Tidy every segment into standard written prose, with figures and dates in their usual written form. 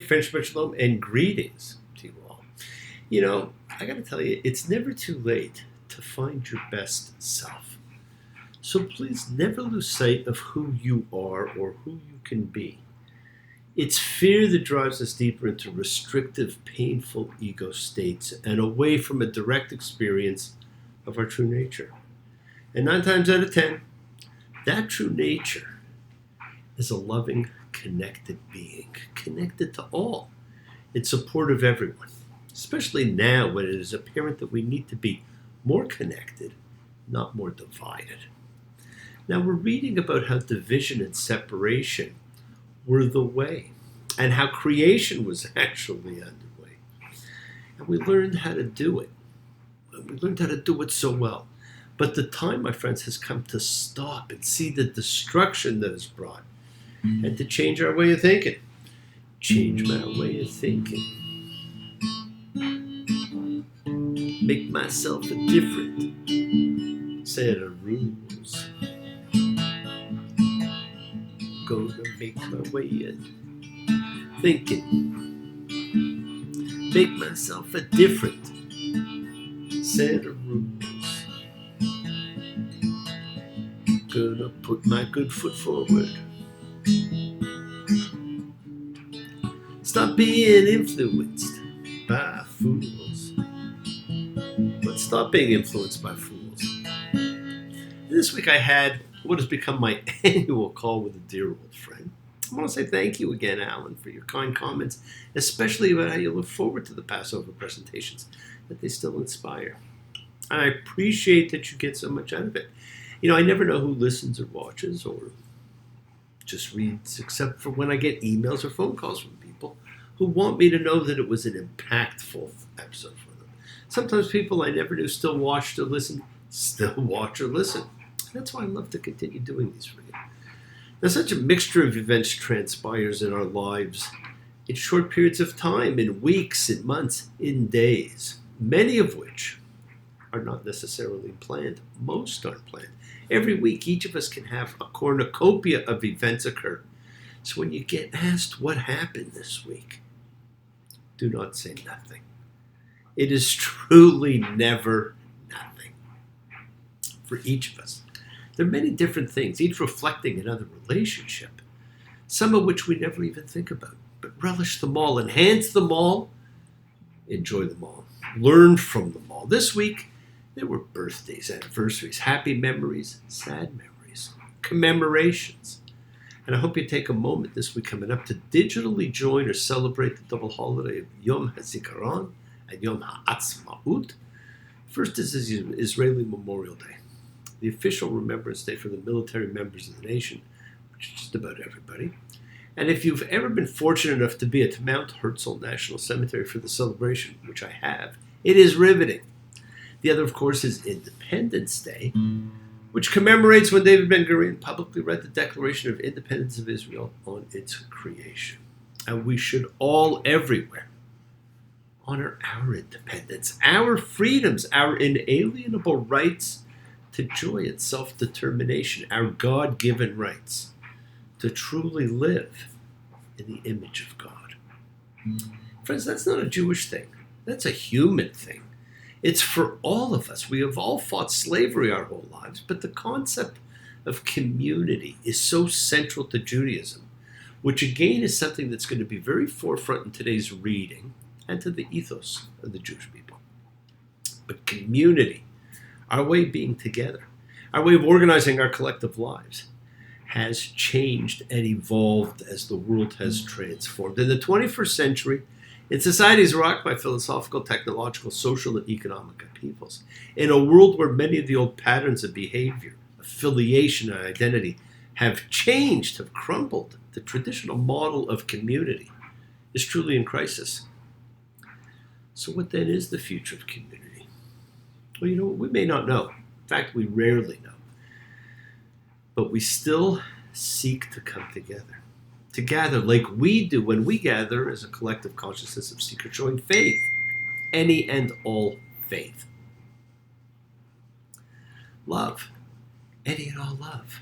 French Shalom, and greetings to you all. You know, I got to tell you, it's never too late to find your best self. So please never lose sight of who you are or who you can be. It's fear that drives us deeper into restrictive, painful ego states and away from a direct experience of our true nature. And 9 times out of 10, that true nature is a loving, connected being, connected to all, in support of everyone, especially now when it is apparent that we need to be more connected, not more divided. Now we're reading about how division and separation were the way, and how creation was actually underway. And we learned how to do it. We learned how to do it so well. But the time, my friends, has come to stop and see the destruction that is brought, and to change our way of thinking. Change my way of thinking. Make myself a different set of rules. Gonna make my way of thinking. Make myself a different set of rules. Gonna put my good foot forward. Stop being influenced by fools. But stop being influenced by fools. This week I had what has become my annual call with a dear old friend. I want to say thank you again, Alan, for your kind comments, especially about how you look forward to the Passover presentations, that they still inspire. I appreciate that you get so much out of it. You know, I never know who listens or watches or just reads, except for when I get emails or phone calls from people who want me to know that it was an impactful episode for them. Sometimes people I never knew still watch or listen, still watch or listen. That's why I love to continue doing these for you. Now, such a mixture of events transpires in our lives in short periods of time, in weeks, in months, in days, many of which are not necessarily planned. Most aren't planned. Every week, each of us can have a cornucopia of events occur. So when you get asked what happened this week, do not say nothing. It is truly never nothing for each of us. There are many different things, each reflecting another relationship, some of which we never even think about, but relish them all, enhance them all, enjoy them all, learn from them all. This week, there were birthdays, anniversaries, happy memories, sad memories, commemorations. And I hope you take a moment this week coming up to digitally join or celebrate the double holiday of Yom HaZikaron and Yom HaAtzmaut. First is Israeli Memorial Day, the official remembrance day for the military members of the nation, which is just about everybody. And if you've ever been fortunate enough to be at Mount Herzl National Cemetery for the celebration, which I have, it is riveting. The other, of course, is Independence Day, which commemorates when David Ben-Gurion publicly read the Declaration of Independence of Israel on its creation. And we should all, everywhere, honor our independence, our freedoms, our inalienable rights to joy and self-determination, our God-given rights to truly live in the image of God. Friends, that's not a Jewish thing. That's a human thing. It's for all of us. We have all fought slavery our whole lives, but the concept of community is so central to Judaism, which again is something that's going to be very forefront in today's reading and to the ethos of the Jewish people. But community, our way of being together, our way of organizing our collective lives, has changed and evolved as the world has transformed. In the 21st century, in societies rocked by philosophical, technological, social, and economic upheavals, in a world where many of the old patterns of behavior, affiliation, and identity have changed, have crumbled, the traditional model of community is truly in crisis. So what then is the future of community? Well, you know, we may not know. In fact, we rarely know. But we still seek to come together. To gather like we do when we gather as a collective consciousness of seekers showing faith. Any and all faith. Love. Any and all love.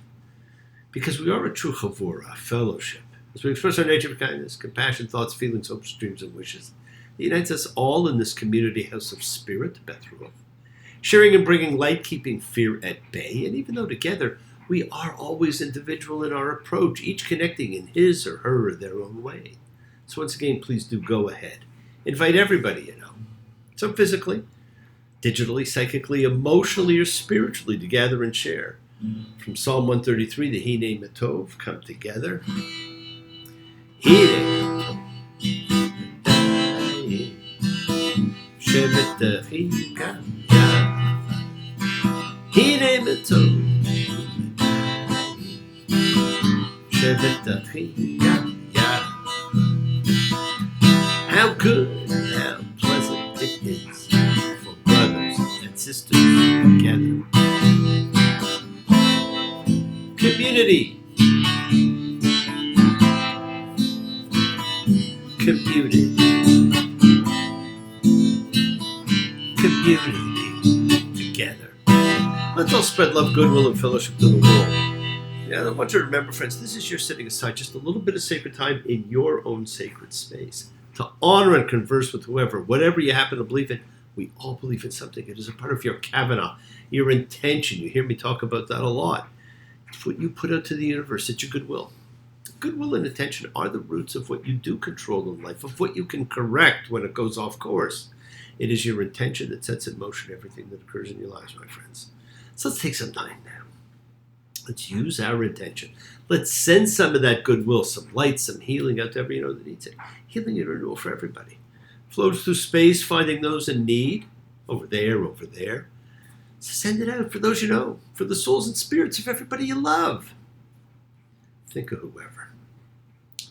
Because we are a true chavura, a fellowship. As we express our nature of kindness, compassion, thoughts, feelings, hopes, dreams, and wishes, it unites us all in this community house of spirit, Bethruach, sharing and bringing light, keeping fear at bay. And even though together we are always individual in our approach, each connecting in his or her or their own way. So once again, please do go ahead. Invite everybody you know. Some physically, digitally, psychically, emotionally, or spiritually to gather and share. From Psalm 133, the Hine Matov, come together. Hine Shevet Chika Hine Matov Shevet Chika. How good, how pleasant it is for brothers and sisters together. Community. Community. Community together. Let's all spread love, goodwill, and fellowship to the world. Yeah, I want you to remember, friends, this is your setting aside just a little bit of sacred time in your own sacred space to honor and converse with whoever, whatever you happen to believe in. We all believe in something. It is a part of your kavanah, your intention. You hear me talk about that a lot. It's what you put out to the universe. It's your goodwill. Goodwill and intention are the roots of what you do control in life, of what you can correct when it goes off course. It is your intention that sets in motion everything that occurs in your lives, my friends. So let's take some time now. Let's use our intention. Let's send some of that goodwill, some light, some healing out to everyone that needs it. Healing and renewal for everybody. Flows through space, finding those in need, over there, over there. So send it out for those you know, for the souls and spirits of everybody you love. Think of whoever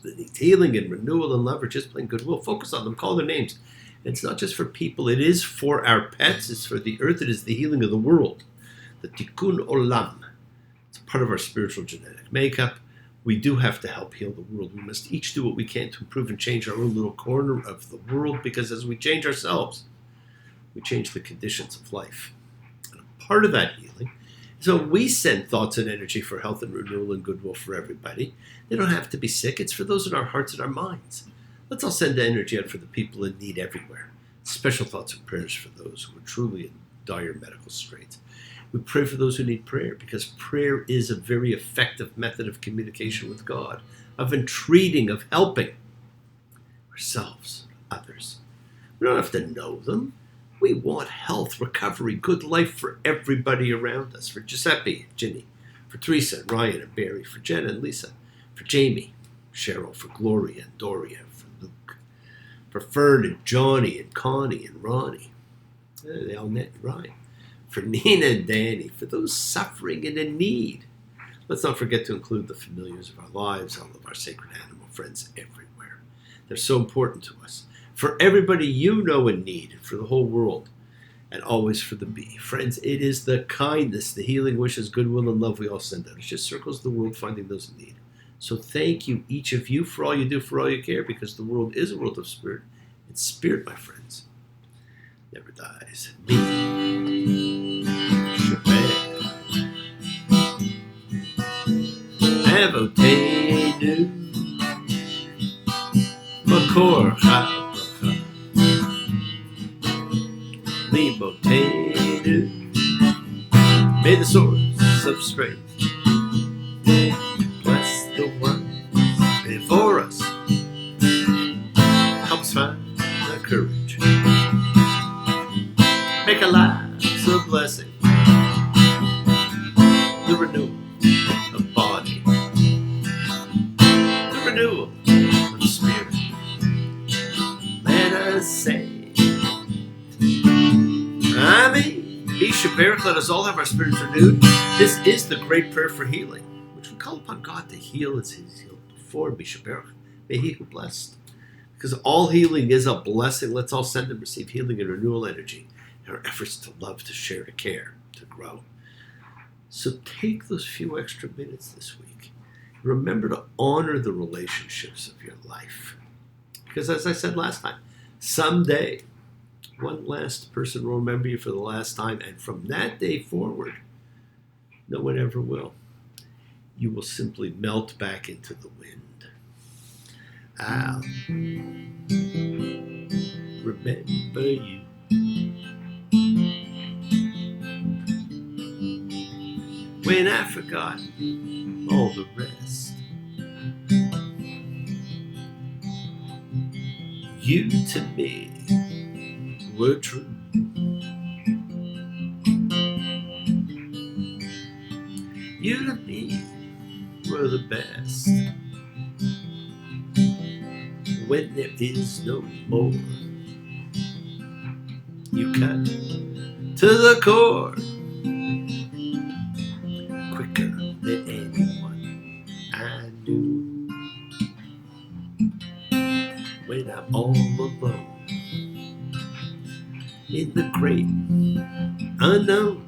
that needs healing and renewal and love or just plain goodwill. Focus on them, call their names. And it's not just for people, it is for our pets, it's for the earth, it is the healing of the world. The tikkun olam. It's part of our spiritual genetic makeup. We do have to help heal the world. We must each do what we can to improve and change our own little corner of the world, because as we change ourselves, we change the conditions of life. And a part of that healing is when we send thoughts and energy for health and renewal and goodwill for everybody. They don't have to be sick. It's for those in our hearts and our minds. Let's all send the energy out for the people in need everywhere. Special thoughts and prayers for those who are truly in dire medical straits. We pray for those who need prayer, because prayer is a very effective method of communication with God, of entreating, of helping ourselves, others. We don't have to know them. We want health, recovery, good life for everybody around us. For Giuseppe, Ginny, for Teresa, and Ryan, and Barry, for Jenna and Lisa, for Jamie, Cheryl, for Gloria and Doria, for Luke, for Fern and Johnny and Connie and Ronnie, they all met Ryan, for Nina and Danny, for those suffering and in need. Let's not forget to include the familiars of our lives, all of our sacred animal friends everywhere. They're so important to us. For everybody you know in need, for the whole world, and always for the bee. Friends, it is the kindness, the healing wishes, goodwill, and love we all send out. It just circles the world finding those in need. So thank you, each of you, for all you do, for all you care, because the world is a world of spirit. And spirit, my friends, never dies. Avotenu Makor HaBracha Limotenu. May the swords of strength bless the ones before us. Help us find the courage. Make our lives a blessing. The renewal of body. The renewal of spirit. Let us say, Amen. Mishaberach, let us all have our spirits renewed. This is the great prayer for healing, which we call upon God to heal as He's healed before. Mishaberach, may He who blessed. Because all healing is a blessing. Let's all send and receive healing and renewal energy in our efforts to love, to share, to care, to grow. So take those few extra minutes this week. Remember to honor the relationships of your life. Because as I said last time, someday, one last person will remember you for the last time, and from that day forward, no one ever will. You will simply melt back into the wind. I'll remember you. When I've forgotten all the rest, you to me were true. You to me were the best. When there is no more, you cut to the core quicker than anyone I knew. When I'm all alone in the great unknown,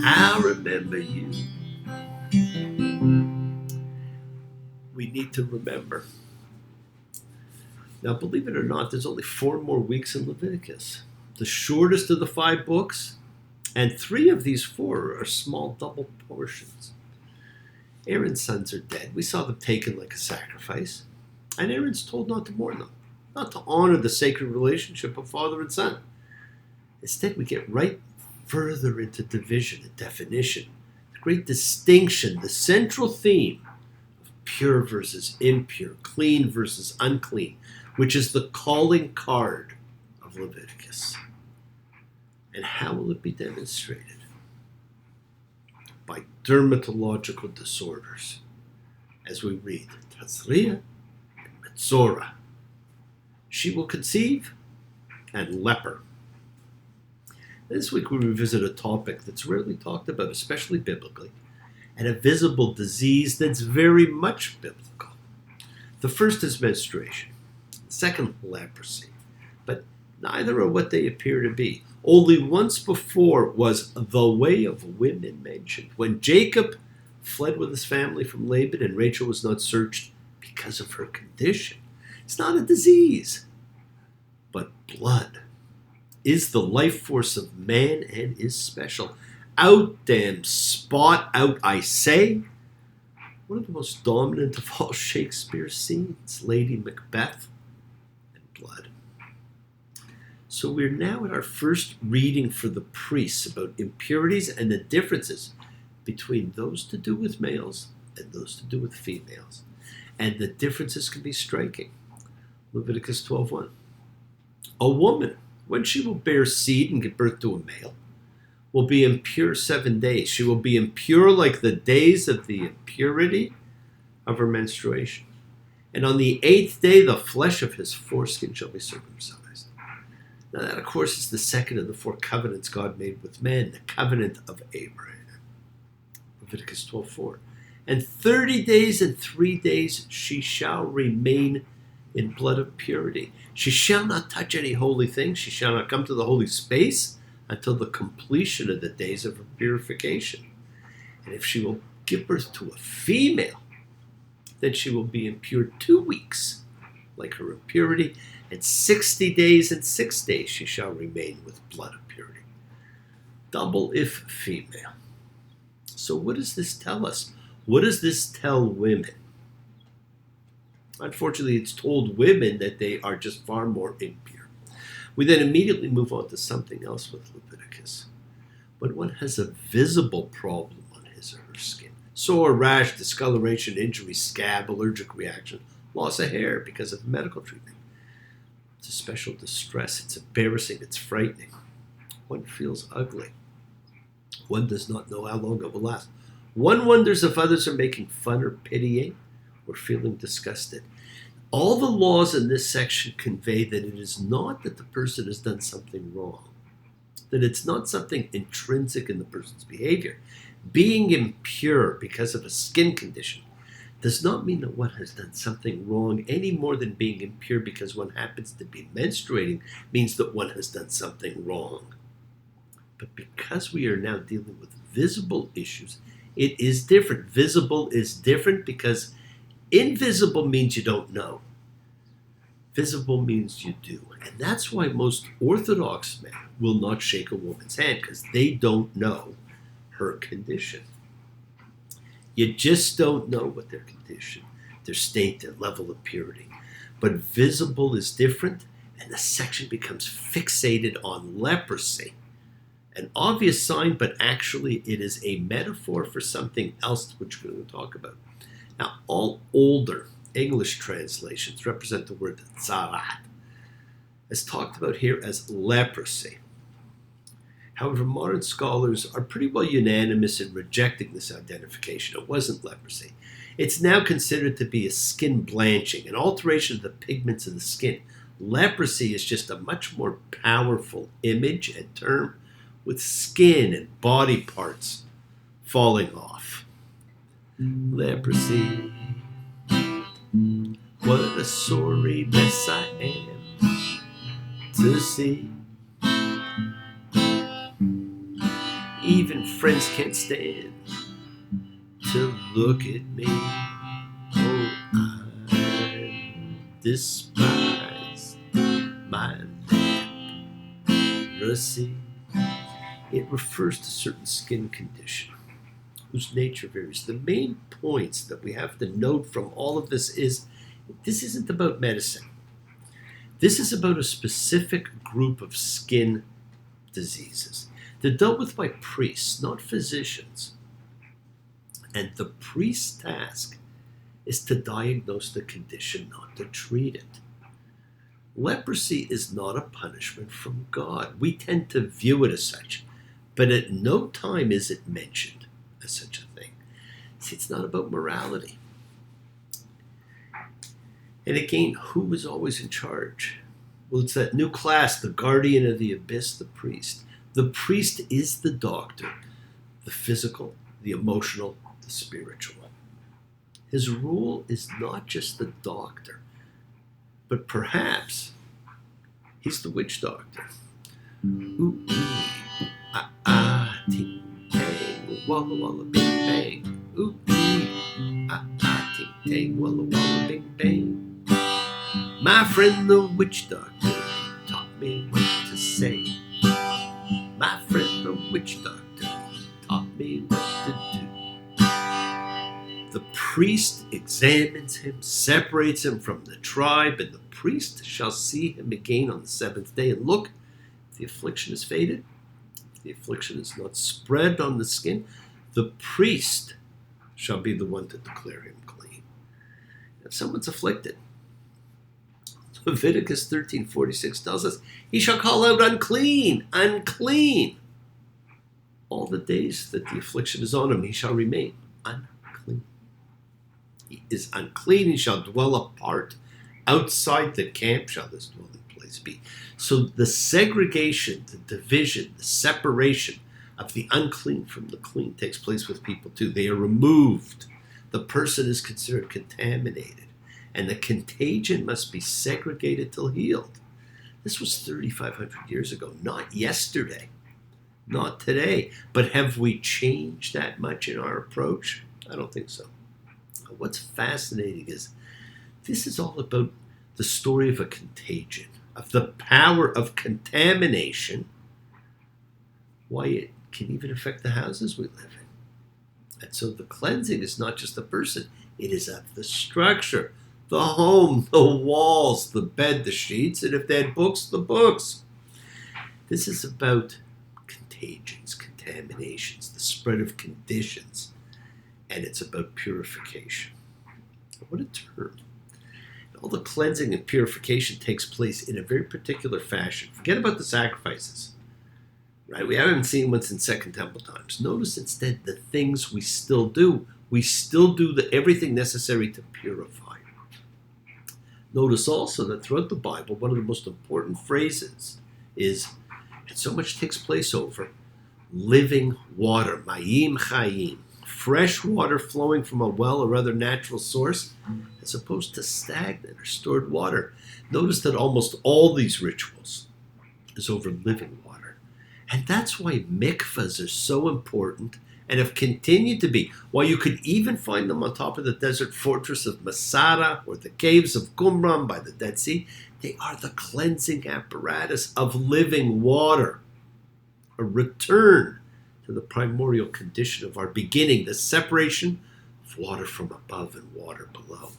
I'll remember you. We need to remember. Now, believe it or not, there's only 4 more weeks in Leviticus, the shortest of the 5 books, and 3 of these 4 are small double portions. Aaron's sons are dead. We saw them taken like a sacrifice, and Aaron's told not to mourn them, not to honor the sacred relationship of father and son. Instead, we get right further into division and definition, the great distinction, the central theme of pure versus impure, clean versus unclean, which is the calling card of Leviticus. And how will it be demonstrated? By dermatological disorders, as we read tazria and metzorah. She will conceive and leper. This week we revisit a topic that's rarely talked about, especially biblically, and a visible disease that's very much biblical. The first is menstruation. The second, leprosy. But neither are what they appear to be. Only once before was the way of women mentioned. When Jacob fled with his family from Laban and Rachel was not searched because of her condition. It's not a disease, but blood is the life force of man and is special. Out, damn spot out, I say. One of the most dominant of all Shakespeare's scenes, Lady Macbeth and blood. So we're now at our first reading for the priests about impurities and the differences between those to do with males and those to do with females. And the differences can be striking. Leviticus 12:1. A woman, when she will bear seed and give birth to a male, will be impure 7 days. She will be impure like the days of the impurity of her menstruation. And on the 8th day, the flesh of his foreskin shall be circumcised. Now that, of course, is the second of the 4 covenants God made with men, the covenant of Abraham. Leviticus 12:4. And 30 days and 3 days she shall remain in blood of purity. She shall not touch any holy thing. She shall not come to the holy space until the completion of the days of her purification. And if she will give birth to a female, then she will be impure 2 weeks, like her impurity, and 60 days and 6 days she shall remain with blood of purity. Double if female. So what does this tell us? What does this tell women? Unfortunately, it's told women that they are just far more impure. We then immediately move on to something else with Leviticus. When one has a visible problem on his or her skin, sore, rash, discoloration, injury, scab, allergic reaction, loss of hair because of medical treatment, it's a special distress. It's embarrassing. It's frightening. One feels ugly. One does not know how long it will last. One wonders if others are making fun or pitying or feeling disgusted. All the laws in this section convey that it is not that the person has done something wrong, that it's not something intrinsic in the person's behavior. Being impure because of a skin condition does not mean that one has done something wrong any more than being impure because one happens to be menstruating means that one has done something wrong. But because we are now dealing with visible issues, it is different. Visible is different because invisible means you don't know. Visible means you do. And that's why most Orthodox men will not shake a woman's hand, because they don't know her condition. You just don't know what their condition, their state, their level of purity. But visible is different, and the section becomes fixated on leprosy. An obvious sign, but actually it is a metaphor for something else which we're going to talk about. Now, all older English translations represent the word tazria, as talked about here as leprosy. However, modern scholars are pretty well unanimous in rejecting this identification. It wasn't leprosy. It's now considered to be a skin blanching, an alteration of the pigments in the skin. Leprosy is just a much more powerful image and term, with skin and body parts falling off. Leprosy, what a sorry mess I am to see. Even friends can't stand to look at me. Oh, I'm despised by leprosy. It refers to certain skin condition whose nature varies. The main points that we have to note from all of this is this isn't about medicine. This is about a specific group of skin diseases. They're dealt with by priests, not physicians. And the priest's task is to diagnose the condition, not to treat it. Leprosy is not a punishment from God. We tend to view it as such, but at no time is it mentioned as such a thing. See, it's not about morality. And again, who was always in charge? Well, it's that new class, the guardian of the abyss, the priest. The priest is the doctor, the physical, the emotional, the spiritual. His role is not just the doctor, but perhaps he's the witch doctor. Ooh, ah, ah, ting, tang, walla, walla, bing, bang. Ooh, ah, ah, ting, tang, walla, walla, bing, bang. My friend the witch doctor taught me what to say. My friend the witch doctor taught me what to do. The priest examines him, separates him from the tribe, and the priest shall see him again on the seventh day. And look, if the affliction is faded, if the affliction is not spread on the skin, the priest shall be the one to declare him clean. If someone's afflicted, Leviticus 13:46 tells us, he shall call out unclean, unclean. All the days that the affliction is on him, he shall remain unclean. He is unclean, he shall dwell apart. Outside the camp shall this dwelling place be. So the segregation, the division, the separation of the unclean from the clean takes place with people too. They are removed. The person is considered contaminated. And the contagion must be segregated till healed. This was 3,500 years ago, not yesterday, not today. But have we changed that much in our approach? I don't think so. What's fascinating is this is all about the story of a contagion, of the power of contamination, why it can even affect the houses we live in. And so the cleansing is not just the person, it is of the structure. The home, the walls, the bed, the sheets, and if they had books, the books. This is about contagions, contaminations, the spread of conditions, and it's about purification. What a term. All the cleansing and purification takes place in a very particular fashion. Forget about the sacrifices, right? We haven't seen one since Second Temple times. Notice instead the things we still do. We still do everything necessary to purify. Notice also that throughout the Bible, one of the most important phrases is, and so much takes place over, living water, mayim chayim, fresh water flowing from a well or other natural source, as opposed to stagnant or stored water. Notice that almost all these rituals is over living water. And that's why mikvahs are so important and have continued to be. While you could even find them on top of the desert fortress of Masada or the caves of Qumran by the Dead Sea, they are the cleansing apparatus of living water. A return to the primordial condition of our beginning, the separation of water from above and water below.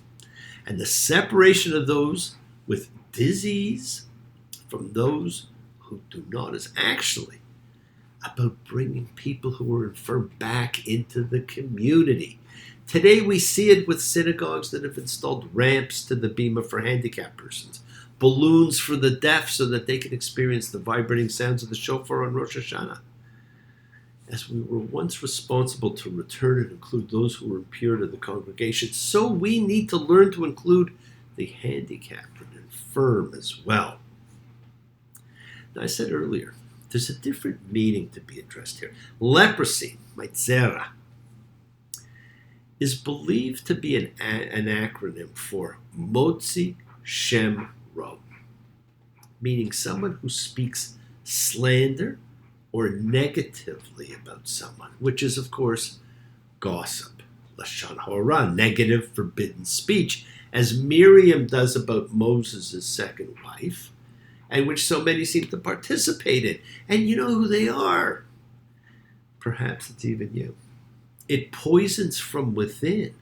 And the separation of those with disease from those who do not is actually about bringing people who are infirm back into the community. Today we see it with synagogues that have installed ramps to the bima for handicapped persons, balloons for the deaf so that they can experience the vibrating sounds of the shofar on Rosh Hashanah. As we were once responsible to return and include those who were impure to the congregation, so we need to learn to include the handicapped and infirm as well. Now, I said earlier, there's a different meaning to be addressed here. Leprosy, metzorah, is believed to be an acronym for Motzi Shem Ro, meaning someone who speaks slander or negatively about someone, which is, of course, gossip, lashon hora, negative, forbidden speech, as Miriam does about Moses' second wife, and which so many seem to participate in. And you know who they are. Perhaps it's even you. It poisons from within.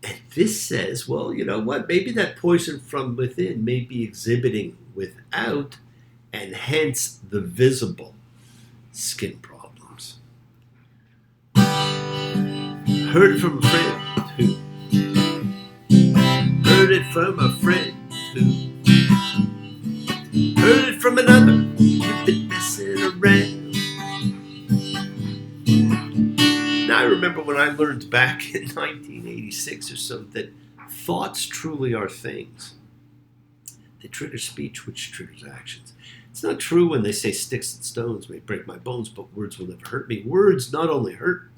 And this says, well, you know what? Maybe that poison from within may be exhibiting without, and hence the visible skin problems. Heard it from a friend who heard it from a friend who heard it from another. You've been messing around. Now I remember when I learned back in 1986 or so that thoughts truly are things. They trigger speech, which triggers actions. It's not true when they say sticks and stones may break my bones, but words will never hurt me. Words not only hurt,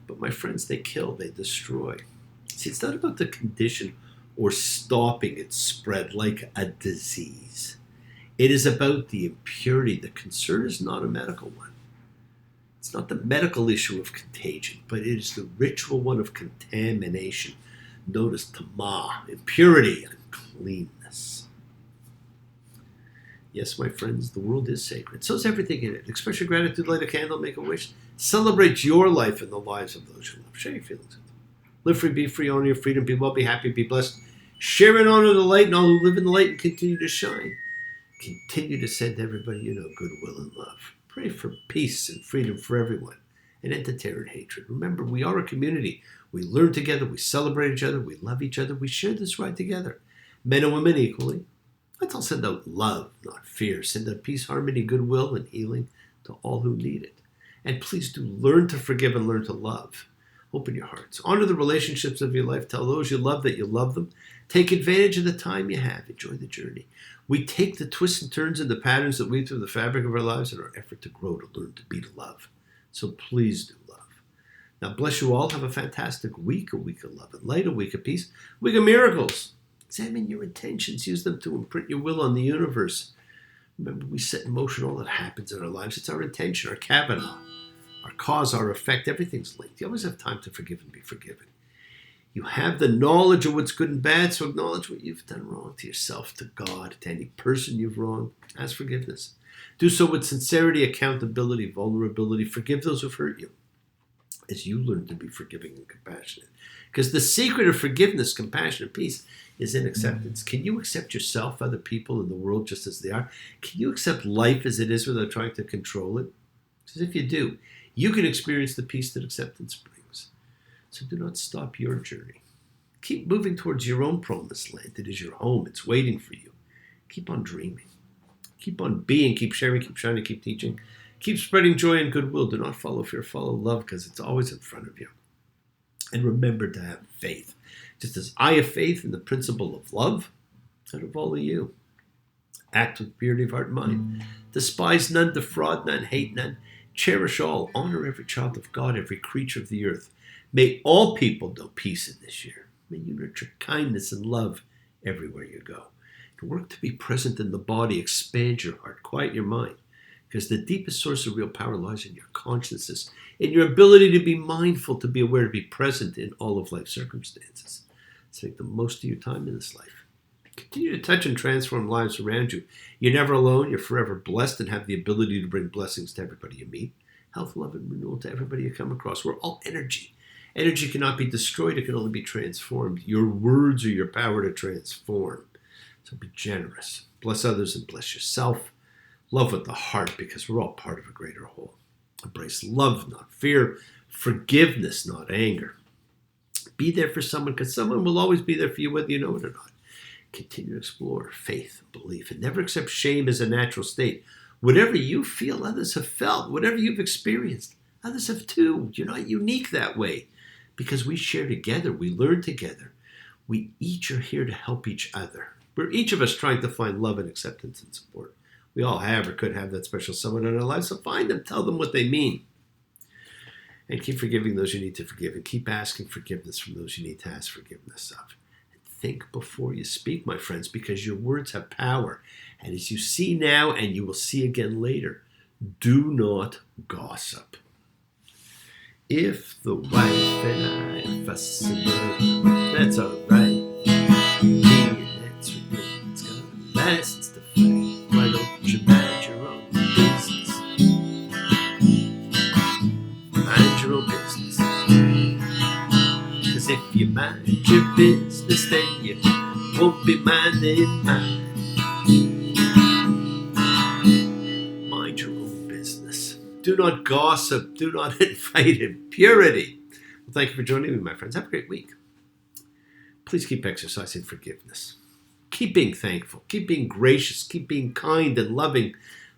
but my friends, they kill, they destroy. See, it's not about the condition or stopping its spread like a disease. It is about the impurity. The concern is not a medical one. It's not the medical issue of contagion, but it is the ritual one of contamination. Notice tamah, impurity, uncleanness. Yes, my friends, the world is sacred. So is everything in it. Express your gratitude, light a candle, make a wish. Celebrate your life and the lives of those you love. Share your feelings with them. Live free, be free, honor your freedom, be well, be happy, be blessed. Share and honor the light and all who live in the light and continue to shine. Continue to send everybody you know goodwill and love. Pray for peace and freedom for everyone, and end to terror and hatred. Remember, we are a community. We learn together, we celebrate each other, we love each other, we share this ride together. Men and women equally. Let's all send out love, not fear. Send out peace, harmony, goodwill, and healing to all who need it. And please do learn to forgive and learn to love. Open your hearts. Honor the relationships of your life. Tell those you love that you love them. Take advantage of the time you have. Enjoy the journey. We take the twists and turns and the patterns that weave through the fabric of our lives in our effort to grow, to learn, to be, to love. So please do love. Now bless you all. Have a fantastic week, a week of love and light, a week of peace, a week of miracles. Examine your intentions. Use them to imprint your will on the universe. Remember, we set in motion all that happens in our lives. It's our intention, our Kavanaugh, our cause, our effect. Everything's linked. You always have time to forgive and be forgiven. You have the knowledge of what's good and bad, so acknowledge what you've done wrong to yourself, to God, to any person you've wronged. Ask forgiveness. Do so with sincerity, accountability, vulnerability. Forgive those who've hurt you as you learn to be forgiving and compassionate. Because the secret of forgiveness, compassion, and peace is in acceptance. Can you accept yourself, other people, in the world just as they are? Can you accept life as it is without trying to control it? Because if you do, you can experience the peace that acceptance brings. So do not stop your journey. Keep moving towards your own promised land. It is your home. It's waiting for you. Keep on dreaming. Keep on being. Keep sharing. Keep shining. Keep teaching. Keep spreading joy and goodwill. Do not follow fear. Follow love, because it's always in front of you. And remember to have faith. Just as I have faith in the principle of love, out of all of you. Act with purity of heart and mind. Despise none, defraud none, hate none. Cherish all. Honor every child of God, every creature of the earth. May all people know peace in this year. May you nurture kindness and love everywhere you go. And work to be present in the body. Expand your heart. Quiet your mind. Because the deepest source of real power lies in your consciousness, in your ability to be mindful, to be aware, to be present in all of life's circumstances. So make the most of your time in this life. Continue to touch and transform lives around you. You're never alone. You're forever blessed and have the ability to bring blessings to everybody you meet. Health, love, and renewal to everybody you come across. We're all energy. Energy cannot be destroyed. It can only be transformed. Your words are your power to transform. So be generous. Bless others and bless yourself. Love with the heart, because we're all part of a greater whole. Embrace love, not fear. Forgiveness, not anger. Be there for someone, because someone will always be there for you whether you know it or not. Continue to explore faith, belief, and never accept shame as a natural state. Whatever you feel, others have felt. Whatever you've experienced, others have too. You're not unique that way, because we share together. We learn together. We each are here to help each other. We're each of us trying to find love and acceptance and support. We all have or could have that special someone in our lives, so find them, tell them what they mean. And keep forgiving those you need to forgive, and keep asking forgiveness from those you need to ask forgiveness of. And think before you speak, my friends, because your words have power. And as you see now and you will see again later, do not gossip. If the wife and I are fussing, that's all right. Me and that's it's got a license to fight. Why don't you mind your own business? Mind your own business. Cause if you mind your business, then you won't be minding mine. Mind your own business. Do not gossip. Do not invite impurity. Well, thank you for joining me, my friends. Have a great week. Please keep exercising forgiveness. Keep being thankful. Keep being gracious. Keep being kind and loving.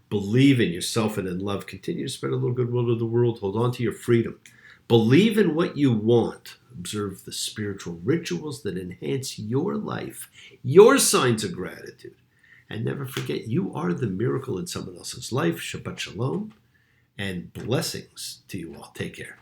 Believe in yourself and in love. Continue to spread a little goodwill to the world. Hold on to your freedom. Believe in what you want. Observe the spiritual rituals that enhance your life, your signs of gratitude. And never forget, you are the miracle in someone else's life. Shabbat shalom and blessings to you all. Take care.